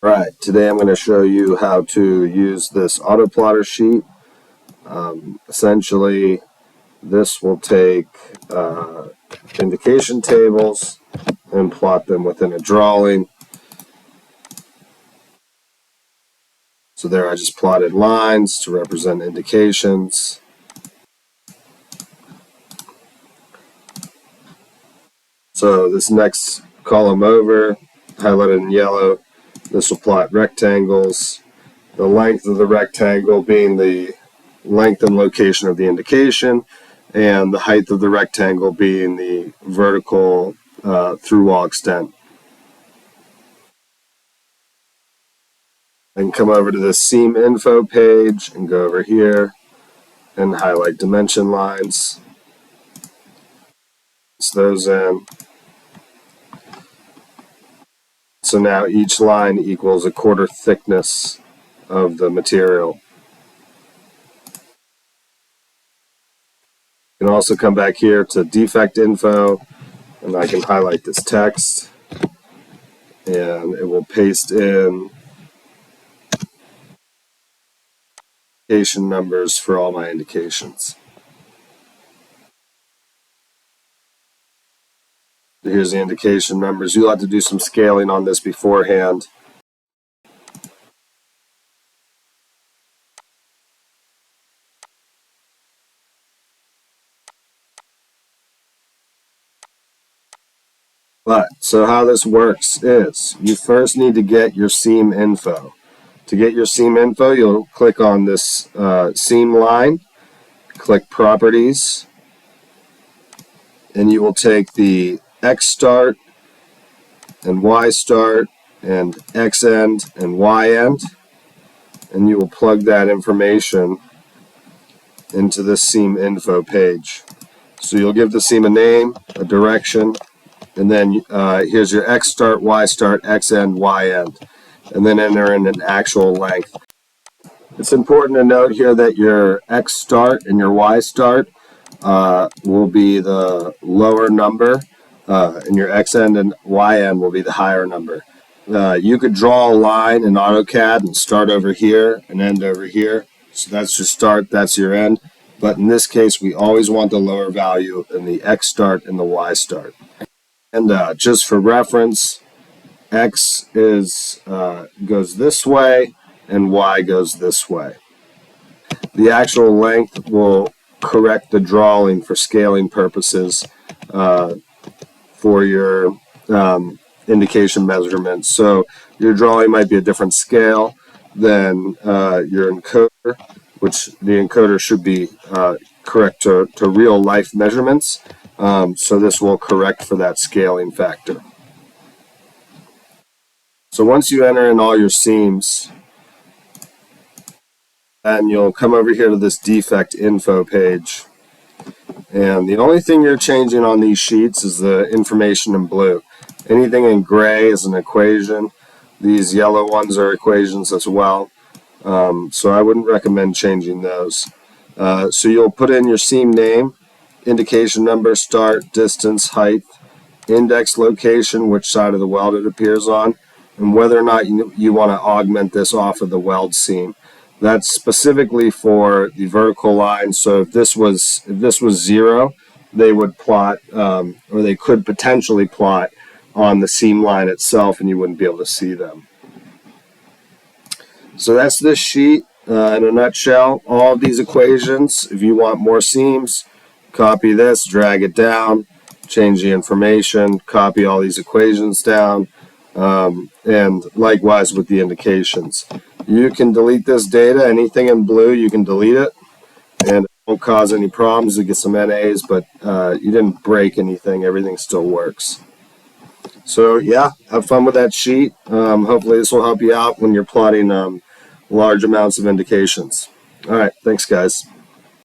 Right, today I'm going to show you how to use this AutoPlotter sheet. Essentially, this will take indication tables and plot them within a drawing. So there I just plotted lines to represent indications. So this next column over, highlighted in yellow, this will plot rectangles. The length of the rectangle being the length and location of the indication, and the height of the rectangle being the vertical through wall extent. And come over to the seam info page and go over here and highlight dimension lines. Place those in. So now each line equals a quarter thickness of the material. You can also come back here to defect info, and I can highlight this text, and it will paste in indication numbers for all my indications. Here's the indication numbers. You'll have to do some scaling on this beforehand. So how this works is you first need to get your seam info. To get your seam info, you'll click on this seam line, click Properties, and you will take the X start and Y start and X end and Y end, and you will plug that information into this seam info page. So you'll give the seam a name, a direction, and then here's your X start, Y start, X end, Y end, and then enter in an actual length. It's important to note here that your X start and your Y start will be the lower number, and your X end and Y end will be the higher number. You could draw a line in AutoCAD and start over here and end over here. So that's your start, that's your end. But in this case, we always want the lower value in the X start and the Y start. And just for reference, X goes this way and Y goes this way. The actual length will correct the drawing for scaling purposes for your indication measurements. So your drawing might be a different scale than your encoder, which the encoder should be correct to real life measurements. So this will correct for that scaling factor. So once you enter in all your seams, and you'll come over here to this defect info page, and the only thing you're changing on these sheets is the information in blue. Anything in gray is an equation. These yellow ones are equations as well, so I wouldn't recommend changing those. So you'll put in your seam name, indication number, start, distance, height, index location, which side of the weld it appears on, and whether or not you want to augment this off of the weld seam. That's specifically for the vertical line. So if this was 0, they would plot, or they could potentially plot on the seam line itself, and you wouldn't be able to see them. So that's this sheet in a nutshell. All of these equations, if you want more seams, copy this, drag it down, change the information, copy all these equations down, and likewise with the indications. You can delete this data. Anything in blue, you can delete it, and it won't cause any problems. You get some NAs, but you didn't break anything. Everything still works. So yeah, have fun with that sheet. Hopefully this will help you out when you're plotting large amounts of indications. All right, thanks guys.